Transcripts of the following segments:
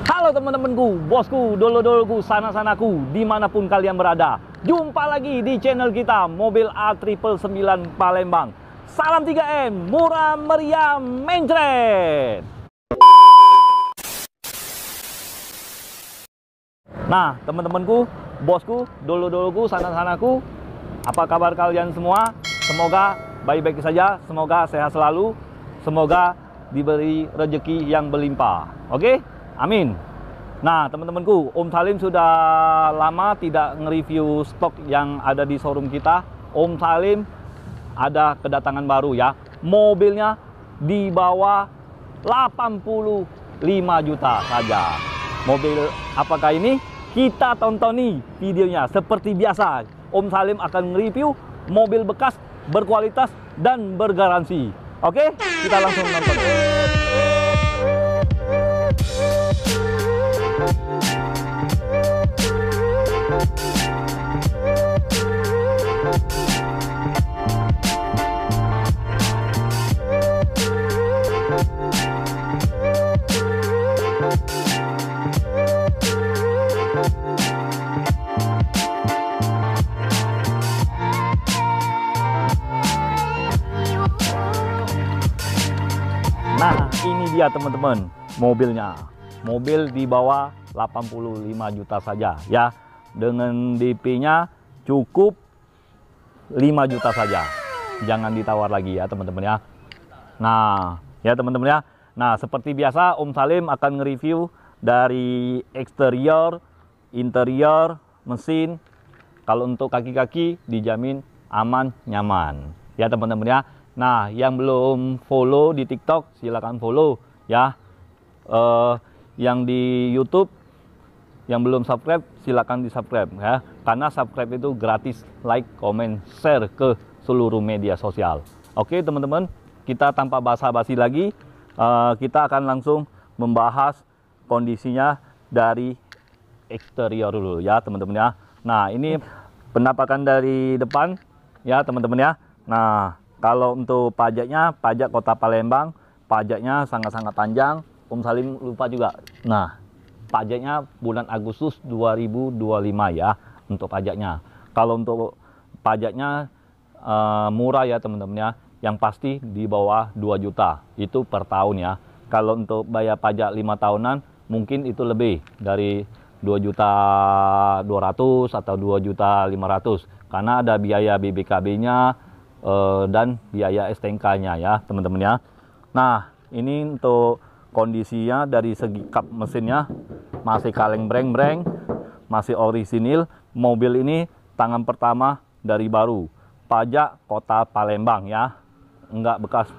Halo teman-temanku, bosku, dolo-doloku, sana-sanaku, dimanapun kalian berada. Jumpa lagi di channel kita, Mobil A999 Palembang. Salam 3M, murah meriah mencret. Nah, teman-temanku, bosku, dolo-doloku, sana-sanaku, apa kabar kalian semua? Semoga baik-baik saja, semoga sehat selalu, semoga diberi rezeki yang berlimpah. Oke? Amin. Nah, teman-temanku, Om Salim sudah lama tidak nge-review stok yang ada di showroom kita. Om Salim ada kedatangan baru ya. Mobilnya di bawah 85 juta saja. Mobil apakah ini? Kita tonton videonya. Seperti biasa, Om Salim akan nge-review mobil bekas berkualitas dan bergaransi. Oke, kita langsung nonton. Nah, ini dia teman-teman mobilnya. Mobil di bawah 85 juta saja ya. Dengan DP-nya cukup 5 juta saja. Jangan ditawar lagi ya teman-teman ya. Nah, ya teman-teman ya. Nah, seperti biasa Om Salim akan nge-review dari eksterior, interior, mesin. Kalau untuk kaki-kaki dijamin aman, nyaman. Ya teman-teman ya. Nah, yang belum follow di TikTok silakan follow ya. Yang di YouTube yang belum subscribe silakan di subscribe ya. Karena subscribe itu gratis, like, comment, share ke seluruh media sosial. Oke teman-teman, kita tanpa basa-basi lagi, kita akan langsung membahas kondisinya dari eksterior dulu ya teman-teman ya. Nah, ini penampakan dari depan ya teman-teman ya. Nah, kalau untuk pajaknya, pajak Kota Palembang, pajaknya sangat-sangat panjang. Om Salim lupa juga. Nah, pajaknya bulan Agustus 2025 ya untuk pajaknya. Kalau untuk pajaknya murah ya teman-teman ya. Yang pasti di bawah 2 juta itu per tahun ya. Kalau untuk bayar pajak 5 tahunan mungkin itu lebih dari 2.200.000 atau 2.500.000 karena ada biaya BBKB-nya dan biaya STNK-nya ya teman-teman ya. Nah, ini untuk kondisinya dari segi kap mesinnya masih kaleng breng-breng, masih orisinil. Mobil ini tangan pertama dari baru, pajak Kota Palembang ya, enggak bekas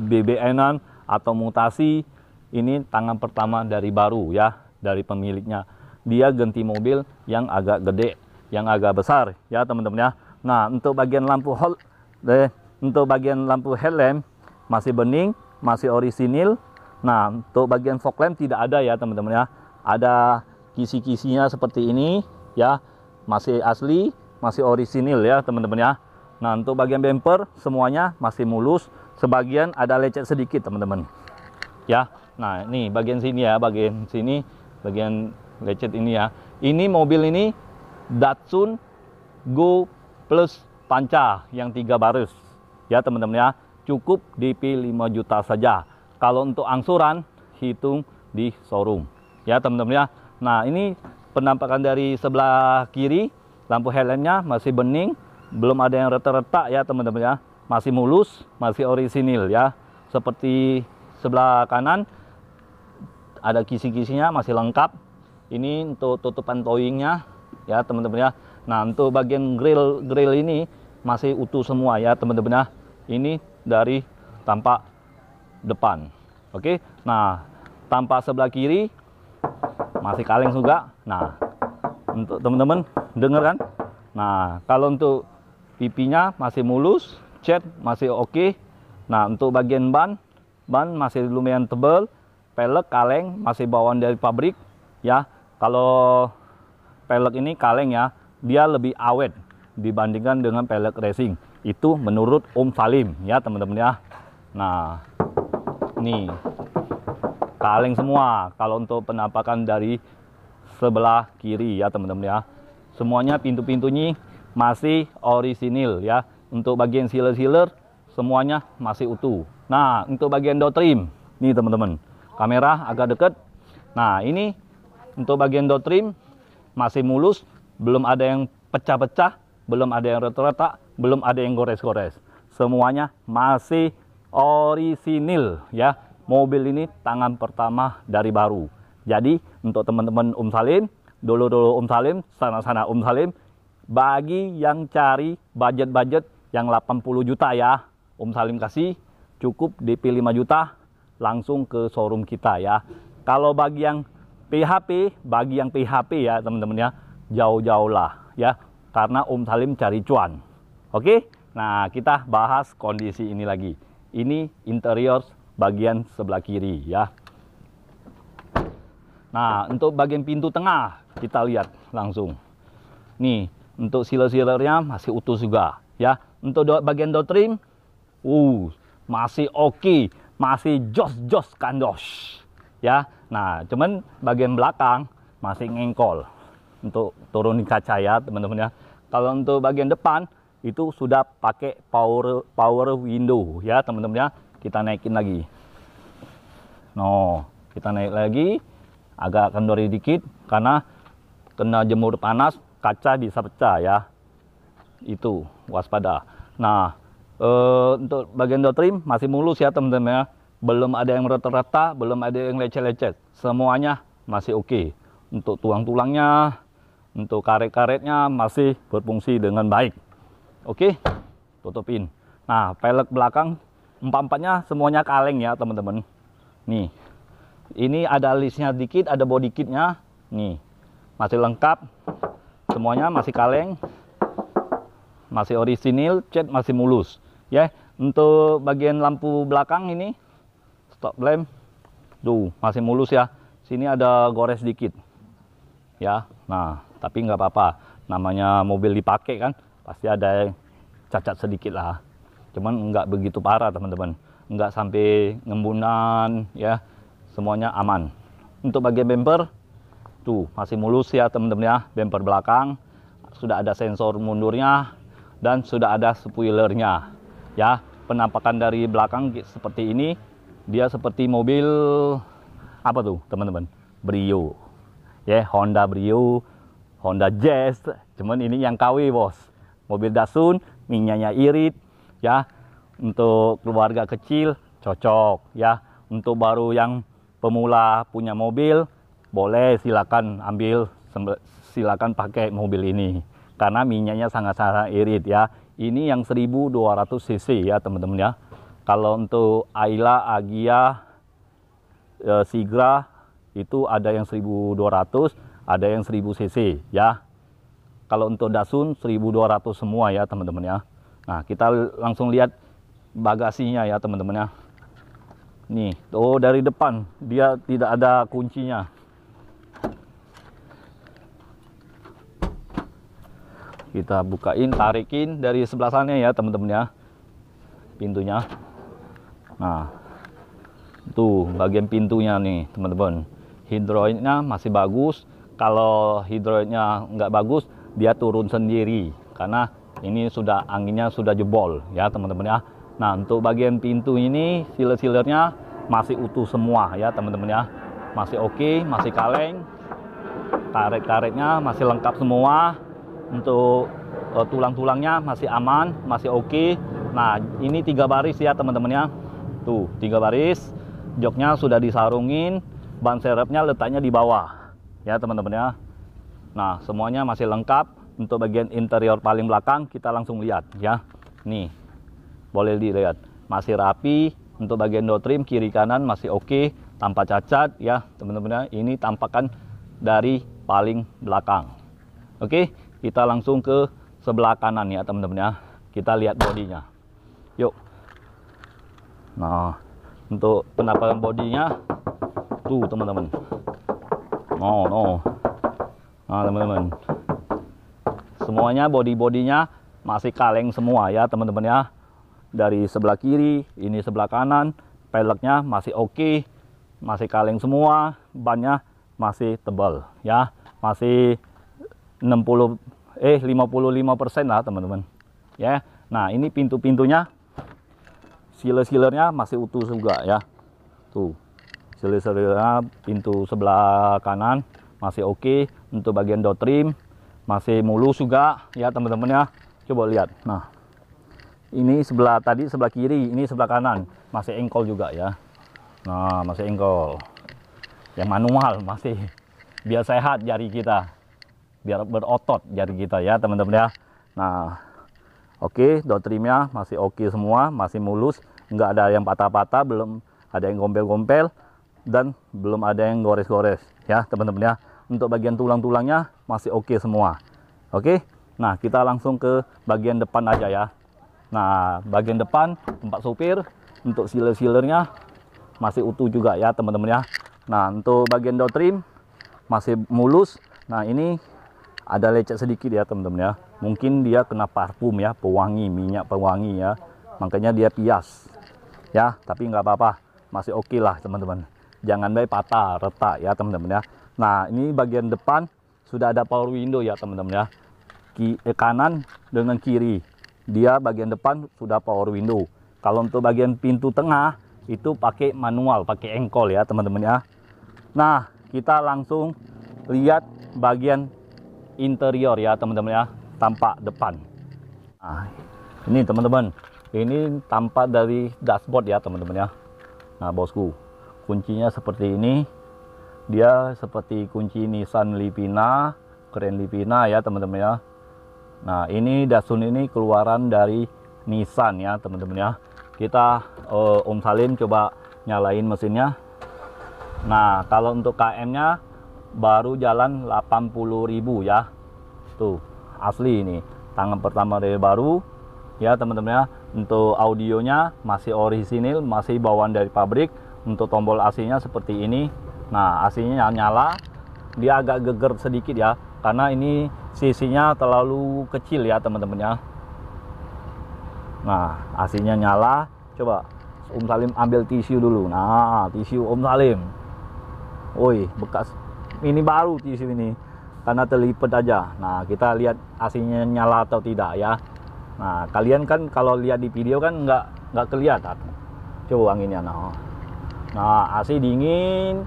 BBN-an atau mutasi. Ini tangan pertama dari baru ya, dari pemiliknya. Dia ganti mobil yang agak gede, yang agak besar ya teman-teman ya. Nah, untuk bagian lampu headlamp masih bening, masih orisinil. Nah, untuk bagian fog lamp tidak ada ya teman-teman ya. Ada kisi-kisinya seperti ini ya, masih asli, masih orisinil ya teman-teman ya. Nah, untuk bagian bumper semuanya masih mulus, sebagian ada lecet sedikit teman-teman ya. Nah, ini bagian sini ya, bagian sini, bagian lecet ini ya. Ini mobil ini Datsun Go Plus Panca yang 3 baris ya teman-teman ya. Cukup DP 5 juta saja. Kalau untuk angsuran hitung di showroom ya teman-teman ya. Nah, ini penampakan dari sebelah kiri, lampu headlampnya masih bening, belum ada yang retak-retak ya teman-teman ya. Masih mulus, masih orisinil ya. Seperti sebelah kanan ada kisi-kisinya masih lengkap. Ini untuk tutupan towingnya ya teman-teman ya. Nah, untuk bagian grill ini masih utuh semua ya teman-teman ya. Ini dari tampak depan. Oke. Nah, tampak sebelah kiri masih kaleng juga. Nah, untuk teman-teman dengar kan? Nah, kalau untuk pipinya masih mulus, cat masih oke. Nah, untuk bagian ban masih lumayan tebal, pelek kaleng masih bawaan dari pabrik ya. Kalau pelek ini kaleng ya, dia lebih awet dibandingkan dengan pelek racing. Itu menurut Om Salim ya teman-teman ya. Nah, nih kaleng semua. Kalau untuk penampakan dari sebelah kiri ya teman-teman ya, semuanya pintu-pintunya masih orisinil ya. Untuk bagian sealer-sealer semuanya masih utuh. Nah, untuk bagian door trim, nih teman-teman, kamera agak deket. Nah, ini untuk bagian door trim masih mulus, belum ada yang pecah-pecah, belum ada yang retak-retak, belum ada yang gores-gores. Semuanya masih orisinil ya. Mobil ini tangan pertama dari baru. Jadi untuk teman-teman Salim, dulu-dulu Salim, sana-sana Salim, bagi yang cari budget-budget yang 80 juta ya, Salim kasih cukup DP 5 juta langsung ke showroom kita ya. Kalau bagi yang PHP ya teman-teman ya, jauh-jauh lah ya, karena Salim cari cuan. Oke, nah kita bahas kondisi ini lagi. Ini interior bagian sebelah kiri ya. Nah, untuk bagian pintu tengah kita lihat langsung. Nih, untuk sealer-sealernya masih utuh juga ya. Untuk bagian door trim, masih oke, masih jos-jos kandos ya. Nah, cuman bagian belakang masih ngengkol untuk turunin kaca ya teman-teman ya. Kalau untuk bagian depan itu sudah pakai power window ya teman-teman ya. Kita naikin lagi. Kita naik lagi, agak kendori dikit karena kena jemur panas, kaca bisa pecah ya. Itu waspada. Nah, untuk bagian door trim masih mulus ya teman-teman ya. Belum ada yang retak-retak, belum ada yang lecet-lecet. Semuanya masih oke. Untuk tulang-tulangnya, untuk karet-karetnya masih berfungsi dengan baik. Oke, tutupin. Nah, pelek belakang empat-empatnya semuanya kaleng ya teman-teman. Nih, ini ada listnya dikit, ada body kitnya. Nih, masih lengkap. Semuanya masih kaleng, masih orisinil, cat masih mulus. Ya, untuk bagian lampu belakang ini, stop lamp, masih mulus ya. Sini ada gores dikit. Ya, nah, tapi nggak apa-apa. Namanya mobil dipakai kan, pasti ada cacat sedikit lah. Cuman nggak begitu parah teman-teman, nggak sampai ngembunan ya, semuanya aman. Untuk bagian bumper masih mulus ya teman-teman ya. Bumper belakang sudah ada sensor mundurnya dan sudah ada spoilernya ya. Penampakan dari belakang seperti ini, dia seperti mobil apa tuh teman-teman, Brio ya, Honda Brio, Honda Jazz. Cuman ini yang KW bos, mobil Datsun, minyaknya irit ya. Untuk keluarga kecil cocok ya. Untuk baru yang pemula punya mobil, boleh silakan ambil, silakan pakai mobil ini karena minyaknya sangat-sangat irit ya. Ini yang 1200 cc ya teman-teman ya. Kalau untuk Ayla, Agya, Sigra itu ada yang 1200, ada yang 1000 cc ya. Kalau untuk Datsun 1200 semua ya teman-teman ya. Nah, kita langsung lihat bagasinya ya teman-teman ya. Nih, dari depan dia tidak ada kuncinya. Kita bukain, tarikin dari sebelah sana ya teman-teman ya, pintunya. Nah, tuh bagian pintunya nih teman-teman. Hidroidnya masih bagus. Kalau hidroidnya nggak bagus, dia turun sendiri karena ini sudah anginnya sudah jebol ya teman-teman ya. Nah, untuk bagian pintu ini sealer-sealernya masih utuh semua ya teman-teman ya. Masih oke, masih kaleng. Karet-karetnya masih lengkap semua. Untuk tulang-tulangnya masih aman, masih oke. Nah, ini 3 baris ya teman-teman ya. Tuh, 3 baris. Joknya sudah disarungin, ban serepnya letaknya di bawah ya teman-teman ya. Nah, semuanya masih lengkap. Untuk bagian interior paling belakang kita langsung lihat ya. Nih, boleh dilihat masih rapi. Untuk bagian door trim kiri kanan masih oke, tanpa cacat ya teman-teman ya. Ini tampakan dari paling belakang. Oke, kita langsung ke sebelah kanan ya teman-teman ya. Kita lihat bodinya. Yuk. Nah, untuk penampakan bodinya tuh teman-teman. Nah teman-teman, semuanya bodinya masih kaleng semua ya teman-teman ya. Dari sebelah kiri, ini sebelah kanan, peleknya masih oke. masih kaleng semua, bannya masih tebal ya, masih 55% lah teman-teman ya. Nah ini pintu-pintunya, sealer-sealernya masih utuh juga ya, tuh sealer-sealernya pintu sebelah kanan masih oke. Untuk bagian door trim masih mulus juga ya teman-teman ya. Coba lihat, nah ini sebelah tadi sebelah kiri, ini sebelah kanan masih engkol juga ya. Nah masih engkol, yang manual masih, biar sehat jari kita, biar berotot jari kita ya teman-teman ya. Nah oke, door trimnya masih oke semua, masih mulus, nggak ada yang patah-patah, belum ada yang gompel-gompel, dan belum ada yang gores-gores ya teman-teman ya. Untuk bagian tulang-tulangnya masih oke semua. Oke, nah kita langsung ke bagian depan aja ya. Nah bagian depan tempat sopir, untuk sealer-sealernya masih utuh juga ya teman-teman ya. Nah untuk bagian door trim masih mulus. Nah ini ada lecet sedikit ya teman-teman ya, mungkin dia kena parfum ya, pewangi, minyak pewangi ya, makanya dia pias ya. Tapi nggak apa-apa, masih oke lah teman-teman, jangan baik patah retak ya teman-teman ya. Nah ini bagian depan sudah ada power window ya teman-teman ya, kanan dengan kiri dia bagian depan sudah power window. Kalau untuk bagian pintu tengah itu pakai manual, pakai engkol ya teman-teman ya. Nah kita langsung lihat bagian interior ya teman-teman ya, tampak depan. Nah ini teman-teman, ini tampak dari dashboard ya teman-teman ya. Nah bosku, kuncinya seperti ini, dia seperti kunci Nissan Livina, Grand Livina ya teman-teman ya. Nah ini dashboard ini keluaran dari Nissan ya teman-teman ya. Kita Om Salim coba nyalain mesinnya. Nah kalau untuk KM nya baru jalan 80.000 ya, tuh asli ini tangan pertama dari baru ya teman-teman ya. Untuk audionya masih orisinil, masih bawaan dari pabrik. Untuk tombol AC-nya seperti ini. Nah AC-nya nyala, dia agak geger sedikit ya, karena ini CC-nya terlalu kecil ya teman-teman ya. Nah AC-nya nyala, coba Om Salim ambil tisu dulu. Nah tisu Om Salim, woi bekas, ini baru tisu ini karena terlipat aja. Nah kita lihat AC-nya nyala atau tidak ya. Nah kalian kan kalau lihat di video kan nggak kelihatan. Coba anginnya. Nah AC dingin.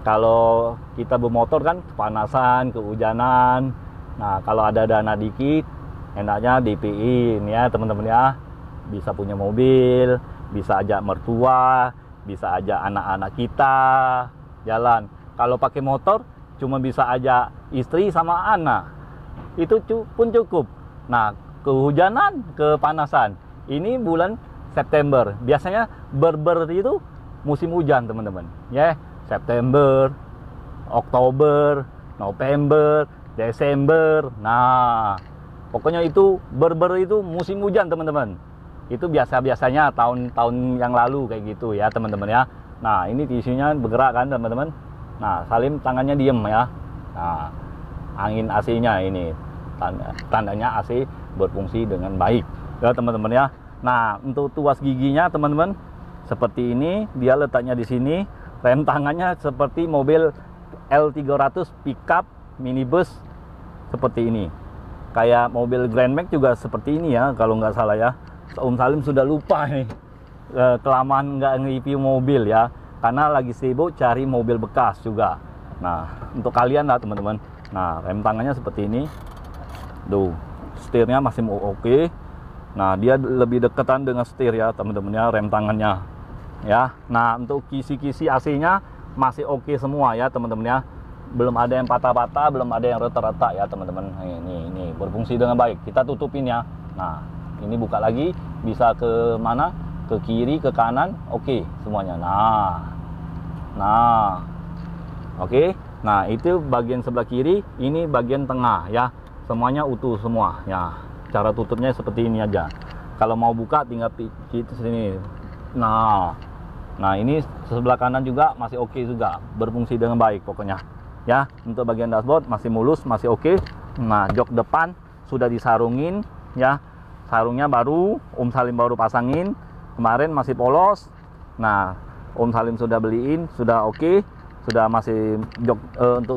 Kalau kita bermotor kan kepanasan, kehujanan. Nah kalau ada dana dikit, enaknya DP-in ya teman-teman ya. Bisa punya mobil, bisa ajak mertua, bisa ajak anak-anak kita jalan. Kalau pakai motor cuma bisa ajak istri sama anak, itu pun cukup. Nah kehujanan, kepanasan, ini bulan September biasanya berber itu musim hujan teman-teman ya. September, Oktober, November, Desember. Nah pokoknya itu berber itu musim hujan teman-teman. Itu biasanya tahun-tahun yang lalu kayak gitu ya teman-teman ya. Nah ini tisunya bergerak kan teman-teman. Nah Salim tangannya diem ya. Nah angin AC-nya ini tandanya AC berfungsi dengan baik ya teman-teman ya. Nah untuk tuas giginya teman-teman seperti ini, dia letaknya di sini. Rem tangannya seperti mobil L300 pickup minibus seperti ini. Kayak mobil Grand Max juga seperti ini ya kalau nggak salah ya. Om Salim sudah lupa nih, kelamaan nggak nge-review mobil ya, karena lagi sibuk cari mobil bekas juga. Nah untuk kalian lah teman-teman. Nah rem tangannya seperti ini, tuh setirnya masih oke. Nah dia lebih deketan dengan setir ya teman-teman ya, rem tangannya ya. Nah untuk kisi-kisi AC-nya masih oke semua ya teman-teman ya, belum ada yang patah-patah, belum ada yang retak-retak ya teman-teman. Ini berfungsi dengan baik. Kita tutupin ya. Nah ini buka lagi, bisa ke mana, ke kiri, ke kanan, oke semuanya. Nah oke. Nah itu bagian sebelah kiri, ini bagian tengah ya, semuanya utuh semua ya. Cara tutupnya seperti ini aja. Kalau mau buka tinggal gitu sini. Nah ini sebelah kanan juga masih oke juga, berfungsi dengan baik pokoknya ya. Untuk bagian dashboard masih mulus, masih oke. Nah jok depan sudah disarungin ya, sarungnya baru Om Salim baru pasangin, kemarin masih polos. Nah Om Salim sudah beliin, sudah oke, sudah masih jok untuk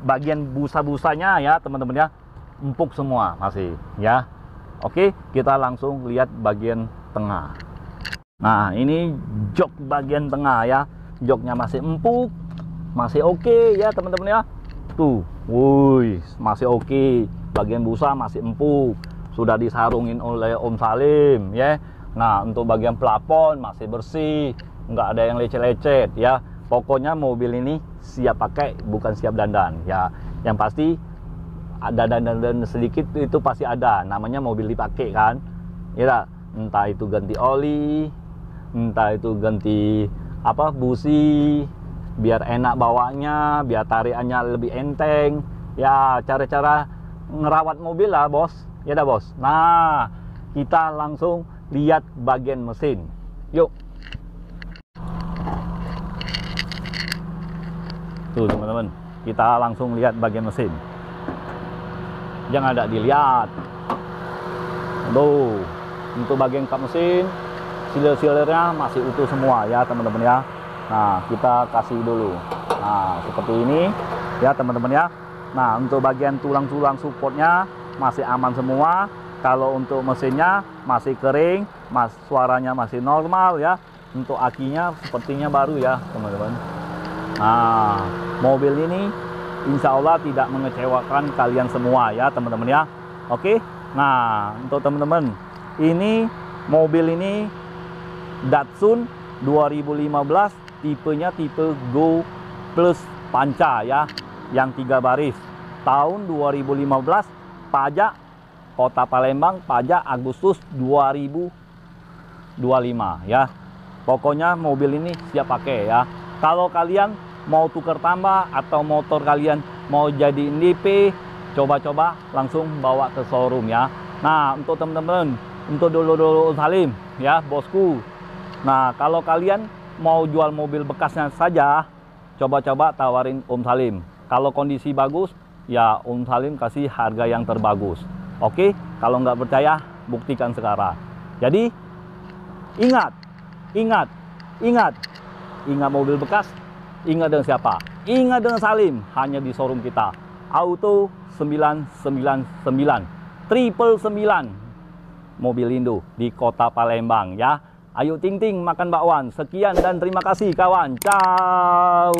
bagian busa-busanya ya teman-teman ya, empuk semua masih ya. Oke, kita langsung lihat bagian tengah. Nah, ini jok bagian tengah ya. Joknya masih empuk, masih oke ya teman-teman ya. Tuh, wuih, masih oke. Bagian busa masih empuk, sudah disarungin oleh Om Salim ya. Nah, untuk bagian plafon masih bersih, nggak ada yang lecet-lecet ya. Pokoknya mobil ini siap pakai, bukan siap dandan ya. Yang pasti ada dandan sedikit itu pasti ada, namanya mobil dipakai kan ya. Entah itu ganti oli, entah itu ganti busi, biar enak bawanya, biar tarikannya lebih enteng ya. Cara-cara ngerawat mobil lah bos ya dah bos. Nah, kita langsung lihat bagian mesin, yuk. Tuh teman-teman, kita langsung lihat bagian mesin. Jangan ada dilihat. Tuh, untuk bagian kap mesin, sealer-sealernya masih utuh semua ya teman-teman ya. Nah, kita kasih dulu. Nah, seperti ini ya teman-teman ya. Nah, untuk bagian tulang-tulang supportnya masih aman semua. Kalau untuk mesinnya masih kering, suaranya masih normal ya. Untuk akinya sepertinya baru ya teman-teman. Nah, mobil ini insya Allah tidak mengecewakan kalian semua ya teman-teman ya. Oke. Nah, untuk teman-teman, ini mobil ini Datsun 2015, tipenya tipe Go Plus Panca ya, yang 3 baris. Tahun 2015, pajak Kota Palembang, pajak Agustus 2025 ya. Pokoknya mobil ini siap pakai ya. Kalau kalian mau tukar tambah atau motor kalian mau jadi DP, coba-coba langsung bawa ke showroom ya. Nah, untuk teman-teman, untuk dulu Salim ya bosku. Nah, kalau kalian mau jual mobil bekasnya saja, coba-coba tawarin Om Salim. Kalau kondisi bagus, ya Om Salim kasih harga yang terbagus. Oke, kalau nggak percaya, buktikan sekarang. Jadi, ingat mobil bekas, ingat dengan siapa? Ingat dengan Salim, hanya di showroom kita. Auto 999 999 Mobilindo di Kota Palembang ya. Ayo ting ting makan bakwan. Sekian dan terima kasih kawan. Ciao.